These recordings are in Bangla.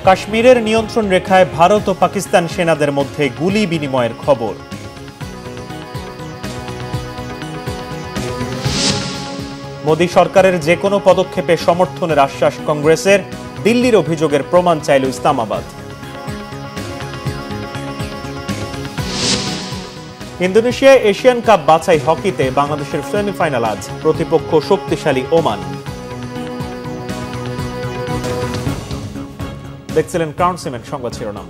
কাশ্মীরের নিয়ন্ত্রণ রেখায় ভারত ও পাকিস্তান সেনাদের মধ্যে গুলি বিনিময়ের খবর। মোদী সরকারের যে কোনো পদক্ষেপে সমর্থনের আশ্বাস কংগ্রেসের, দিল্লির অভিযোগের প্রমাণ চাইল ইসলামাবাদ। ইন্দোনেশিয়ায় এশিয়ান কাপ বাছাই হকিতে বাংলাদেশের সেমিফাইনাল আজ, প্রতিপক্ষ শক্তিশালী ওমান। দেখছিলেন ক্রাউন সিমেন্ট সংবাদ শিরোনাম।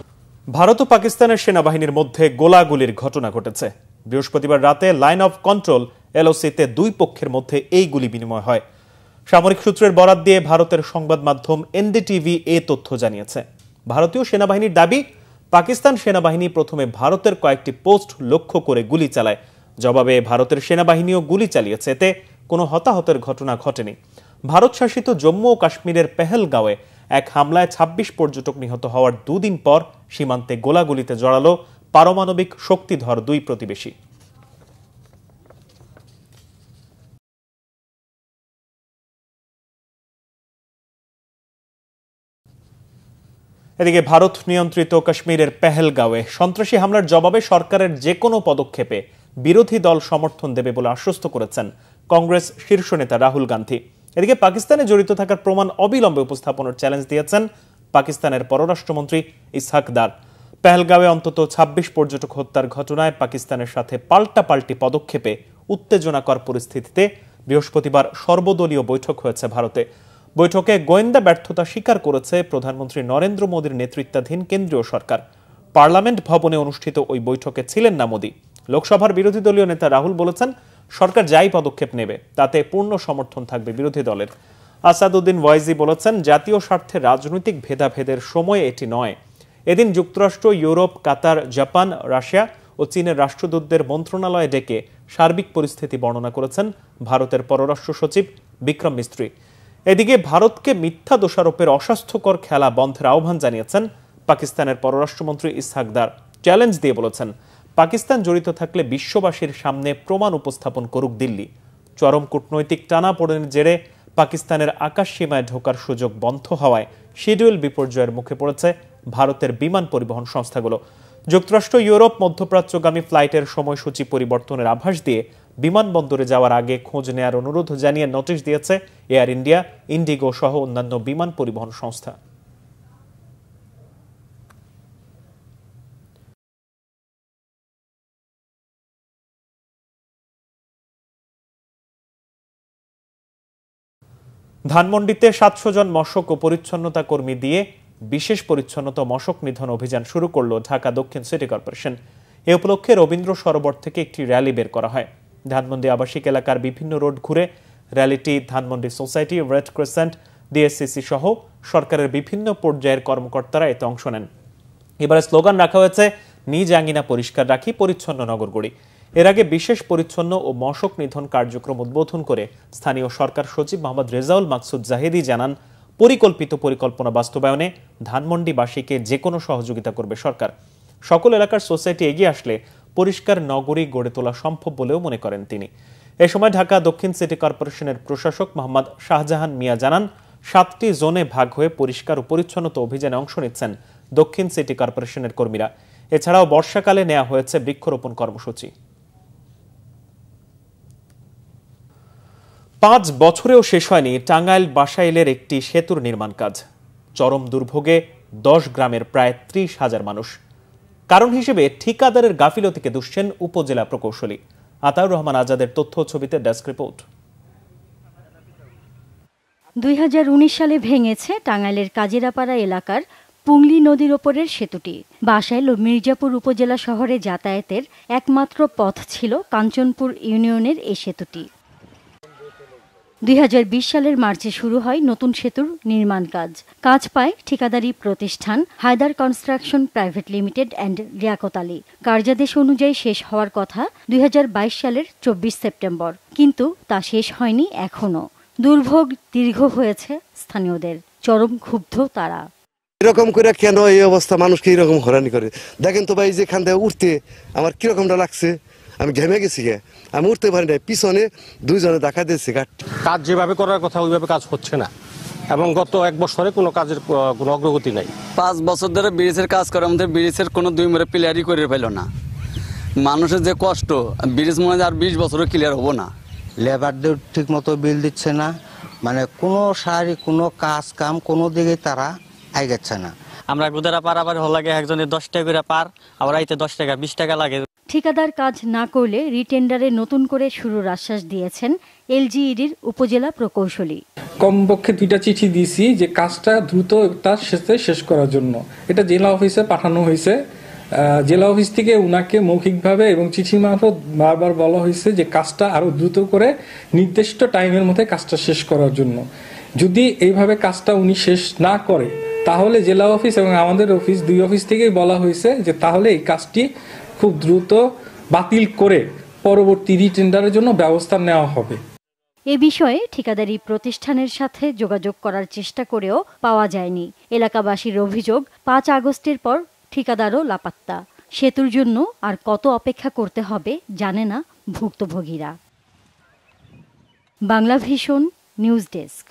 ভারত ও পাকিস্তানের সেনাবাহিনীর মধ্যে গোলাগুলির ঘটনা ঘটেছে। বৃহস্পতিবার রাতে লাইন অফ কন্ট্রোল এলওসিতে দুই পক্ষের মধ্যে এই গুলি বিনিময় হয়। সামরিক সূত্রের বরাত দিয়ে ভারতের সংবাদ মাধ্যম এনডিটিভি এ তথ্য জানিয়েছে। ভারতীয় সেনাবাহিনীর দাবি, পাকিস্তান সেনাবাহিনী প্রথমে ভারতের কয়েকটি পোস্ট লক্ষ্য করে গুলি চালায়। জবাবে ভারতের সেনাবাহিনীও গুলি চালিয়েছে, এতে কোনো হতাহতের ঘটনা ঘটেনি। ভারত শাসিত জম্মু ও কাশ্মীরের পেহেলগাঁওয়ে এক হামলায় ২৬ পর্যটক নিহত হওয়ার দুদিন পর সীমান্তে গোলাগুলিতে জড়ালো পারমাণবিক শক্তিধর দুই প্রতিবেশী। এদিকে ভারত নিয়ন্ত্রিত কাশ্মীরের পেহেলগাঁওয়ে সন্ত্রাসী হামলার জবাবে সরকারের যে কোনো পদক্ষেপে বিরোধী দল সমর্থন দেবে বলে আশ্বস্ত করেছেন কংগ্রেস শীর্ষ নেতা রাহুল গান্ধী। এদিকে পাকিস্তানে জড়িত থাকার প্রমাণ অবিলম্বে উপস্থাপনের চ্যালেঞ্জ দিয়েছেন পাকিস্তানের পররাষ্ট্রমন্ত্রী ইসহাক দার। পেহেলগাঁওয়ে অন্তত ২৬ পর্যটক হত্যার ঘটনায় পাকিস্তানের সাথে পাল্টাপাল্টি পদক্ষেপে উত্তেজনাকর পরিস্থিতিতে বৃহস্পতিবার সর্বদলীয় বৈঠক হয়েছে ভারতে। বৈঠকে গোয়েন্দা ব্যর্থতা স্বীকার করেছে প্রধানমন্ত্রী নরেন্দ্র মোদীর নেতৃত্বাধীন কেন্দ্রীয় সরকার। পার্লামেন্ট ভবনে অনুষ্ঠিত ওই বৈঠকে ছিলেন না মোদী। লোকসভার বিরোধী দলীয় নেতা রাহুল বলেছেন, সরকার যাই পদক্ষেপ নেবে তাতে পূর্ণ সমর্থন থাকবে বিরোধী দলের। আসাদুদ্দিন ওয়াইজি বলেছেন, জাতীয় স্বার্থে রাজনৈতিক ভেদাভেদের সময় এটি নয়। এদিন যুক্তরাষ্ট্র, ইউরোপ, কাতার, জাপান, রাশিয়া ও চীনের রাষ্ট্রদূতদের মন্ত্রণালয়ে ডেকে সার্বিক পরিস্থিতি বর্ণনা করেছেন ভারতের পররাষ্ট্র সচিব বিক্রম মিস্ত্রি। এদিকে ভারতকে মিথ্যা দোষারোপের অস্বাস্থ্যকর খেলা বন্ধের আহ্বান জানিয়েছেন পাকিস্তানের পররাষ্ট্রমন্ত্রী ইসহাক দার। চ্যালেঞ্জ দিয়ে বলেছেন, পাকিস্তান জড়িত থাকলে বিশ্ববাসীর সামনে প্রমাণ উপস্থাপন করুক দিল্লি। চরম কূটনৈতিক টানাপোড়েনের জেরে পাকিস্তানের আকাশ সীমায় ঢোকার সুযোগ বন্ধ হওয়ায় শিডিউল বিপর্যয়ের মুখে পড়েছে ভারতের বিমান পরিবহন সংস্থাগুলো। যুক্তরাষ্ট্র, ইউরোপ, মধ্যপ্রাচ্যগামী ফ্লাইটের সময়সূচি পরিবর্তনের আভাস দিয়ে বিমানবন্দরে যাওয়ার আগে খোঁজ নেয়ার অনুরোধ জানিয়ে নোটিশ দিয়েছে এয়ার ইন্ডিয়া, ইন্ডিগো সহ অন্যান্য বিমান পরিবহন সংস্থা। ধানমন্ডিতে ৭০০ জন মশক ও পরিচ্ছন্নতা কর্মী দিয়ে বিশেষ পরিচ্ছন্নতা মশক নিধন অভিযান শুরু করল ঢাকা দক্ষিণ সিটি কর্পোরেশন। এ উপলক্ষে রবীন্দ্র সরোবর থেকে একটি র্যালি বের করা হয়। ধানমন্ডি আবাসিক এলাকার বিভিন্ন রোড ঘুরে র্যালিটি Dhanmondi society, Red Crescent, DSCC সহ সরকারের বিভিন্ন পর্যায়ের কর্মকর্তারা এতে অংশ নেন। এবারে স্লোগান রাখা হয়েছে, নিজ আঙ্গিনা পরিষ্কার রাখি, পরিচ্ছন্ন নগর গড়ি। এর আগে বিশেষ পরিচ্ছন্ন ও মশক নিধন কার্যক্রম উদ্বোধন করে স্থানীয় সরকার সচিব মোহাম্মদ রেজাউল মাকসুদ জাহেদি জানান, পরিকল্পিত পরিকল্পনা বাস্তবায়নে ধানমন্ডিবাসীকে যে কোনো সহযোগিতা করবে সরকার। সকল এলাকার সোসাইটি এগিয়ে আসলে পরিষ্কার নগরী গড়ে তোলা সম্ভব বলেও মনে করেন তিনি। এ সময় ঢাকা দক্ষিণ সিটি কর্পোরেশনের প্রশাসক মোহাম্মদ শাহজাহান মিয়া জানান, ৭টি জোনে ভাগ হয়ে পরিষ্কার ও পরিচ্ছন্নতা অভিযানে অংশ নিচ্ছেন দক্ষিণ সিটি কর্পোরেশনের কর্মীরা। এছাড়াও বর্ষাকালে নেওয়া হয়েছে বৃক্ষরোপণ কর্মসূচি। ৫ বছরেও শেষ হয়নি টাঙ্গাইল বাসাইলের একটি সেতুর নির্মাণ কাজ। চরম দুর্ভোগে ১০ গ্রামের প্রায় ৩০,০০০ মানুষ। কারণ হিসেবে ঠিকাদারের গাফিলতিকে দুষছেন উপজেলা প্রকৌশলী। আতাউর রহমান আজাদের তথ্য ছবিতে ডেস্ক রিপোর্ট। ২০১৯ সালে ভেঙেছে টাঙ্গাইলের কাজিরাপাড়া এলাকার পুংলি নদীর ওপরের সেতুটি। বাসাইল ও মির্জাপুর উপজেলা শহরে যাতায়াতের একমাত্র পথ ছিল কাঞ্চনপুর ইউনিয়নের এই সেতুটি। ২০২০ সালের মার্চে শুরু হয় নতুন সেতুর নির্মাণ কাজ পায় ঠিকাদারি প্রতিষ্ঠান Haider construction private limited and Liaquat Ali. কার্যাদেশ অনুযায়ী শেষ হওয়ার কথা ২০২২ সালের ২৪ সেপ্টেম্বর, কিন্তু তা শেষ হয়নি এখনও। দুর্ভোগ দীর্ঘ হয়েছে স্থানীয়দের, চরম ক্ষুব্ধ তারা। এরকম করে কেন এই অবস্থা, মানুষকে এরকম হয়রানি করে? দেখেন তো ভাই, যেখান থেকে উঠতে আমার কিরকমটা লাগছে, আমি ঘেমে গেছি, আমি উঠতে পারি না। পিছনে ২ জনে দেখা দিয়েছে। কাজ যেভাবে করার কথা ওইভাবে কাজ হচ্ছে না। এবং গত 1 বছরে কোনো কাজের কোনো অগ্রগতি নাই। 5 বছর ধরে ব্রিজের কাজ করে আমাদের ব্রিজের কোনো 2 মেরে ক্লিয়ারই করে ফেলো না। মানুষের যে কষ্ট, ব্রিজ মনে হয় আর 20 বছরও ক্লিয়ার হবো না। লেবারদের ঠিক মতো বিল দিচ্ছে না, মানে কোনো সারি কোনো কাজ কাম কোনো দিকে তারা আগাচ্ছে না। আমরা গুদারা পারাবার হল লাগে একজনের 10 টাকা করে পার, আবার আইতে 10 টাকা 20 টাকা লাগে। ঠিকাদার কাজ না করলে রিটেন্ডারে নতুন করে শুরুর আশ্বাস দিয়েছেন এলজিইডির উপজেলা প্রকৌশলী। কমপক্ষে 2টা চিঠি দিয়েছি যে কাজটা দ্রুত তার সাথে শেষ করার জন্য। এটা জেলা অফিসে পাঠানো হয়েছে। জেলা অফিস থেকে উনাকে মৌখিকভাবে এবং চিঠি মারফত বারবার বলা হয়েছে যে কাজটা আরো দ্রুত করে নির্দিষ্ট টাইমের মধ্যে কাজটা শেষ করার জন্য। যদি এইভাবে কাজটা উনি শেষ না করে তাহলে জেলা অফিস এবং আমাদের অফিস 2 অফিস থেকেই বলা হয়েছে যে তাহলে এই কাজটি খুব দ্রুত বাতিল করে পরবর্তী রিটেন্ডারের জন্য ব্যবস্থা নেওয়া হবে। এ বিষয়ে ঠিকাদারি প্রতিষ্ঠানের সাথে যোগাযোগ করার চেষ্টা করেও পাওয়া যায়নি। এলাকাবাসীর অভিযোগ 5 আগস্টের পর ঠিকাদারও লাপাত্তা। সেতুর জন্য আর কত অপেক্ষা করতে হবে জানে না ভুক্তভোগীরা। Bangla Vision news desk.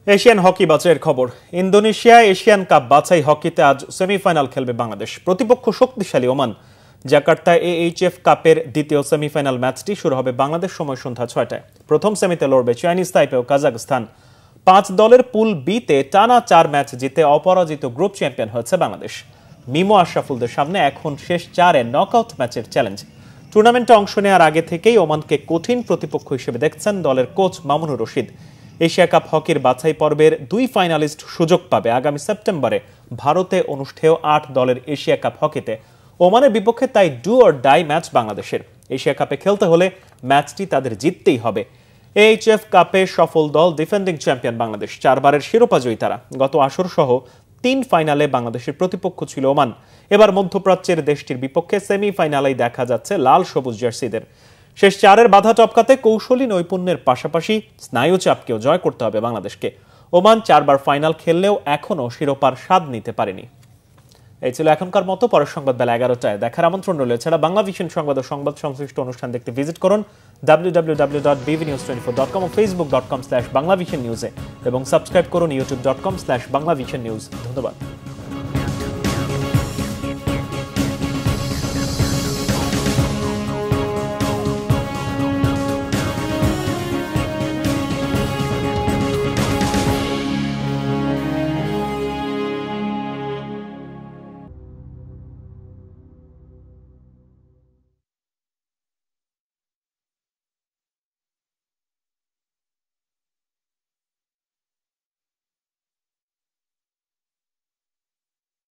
Asian hockey বাছাইয়ের খবর। ইন্দোনেশিয়া এশিয়ান কাপ বাছাই হকিতে আজ সেমিফাইনাল খেলবে বাংলাদেশ। প্রতিপক্ষ শক্তিশালী ওমান। জাকার্তা AHF কাপের দ্বিতীয় সেমিফাইনাল ম্যাচটি শুরু হবে বাংলাদেশ সময় সন্ধ্যা 6টায়। প্রথম সেমিতে লড়বে চাইনিজ তাইপে ও কাজাখস্তান। 5 দলের পুল বিতে টানা 4 ম্যাচ জিতে অপরাজিত গ্রুপ চ্যাম্পিয়ন হয়েছে বাংলাদেশ। মিমো আশরাফুলদের সামনে এখন শেষ 4-এ নকআউট ম্যাচের চ্যালেঞ্জ। টুর্নামেন্টে অংশ নেওয়ার আগে থেকেই ওমানকে কঠিন প্রতিপক্ষ হিসেবে দেখছেন দলের coach Mamunur Rashid. Asia cup হকির বাছাই পর্বের 2 ফাইনালিস্ট সুযোগ পাবে আগামী সেপ্টেম্বরে ভারতে অনুষ্ঠেয় 8 দলের এশিয়া কাপ হকিতে। ওমানের বিপক্ষে তাই ডু অর ডাই ম্যাচ বাংলাদেশের। এশিয়া কাপে খেলতে হলে ম্যাচটি তাদের জিততেই হবে। AHF কাপে সফল দল ডিফেন্ডিং চ্যাম্পিয়ন বাংলাদেশ। 4 বারের শিরোপা জয়ী তারা। গত আসর সহ 3 ফাইনালে বাংলাদেশের প্রতিপক্ষ ছিল ওমান। এবার মধ্যপ্রাচ্যের দেশটির বিপক্ষে সেমিফাইনালেই দেখা যাচ্ছে লাল সবুজ জার্সিদের। শেষ 4-এর বাধা টপকাতে কৌশলী নৈপুণ্যের পাশাপাশি স্নায়ু চাপকেও জয় করতে হবে বাংলাদেশকে। ওমান 4 বার ফাইনাল খেললেও এখনও শিরোপার স্বাদ নিতে পারেনি। এই ছিল এখনকার মতো। পরের সংবাদ বেলা 11টায় দেখার আমন্ত্রণ রইল। এছাড়া বাংলা ভিশন সংবাদ ও সংবাদ সংশ্লিষ্ট অনুষ্ঠান দেখতে ভিজিট করুন www.bvnews24.com ও facebook.com/banglavisionnews এবং সাবস্ক্রাইব করুন youtube.com/banglavisionnews। ধন্যবাদ।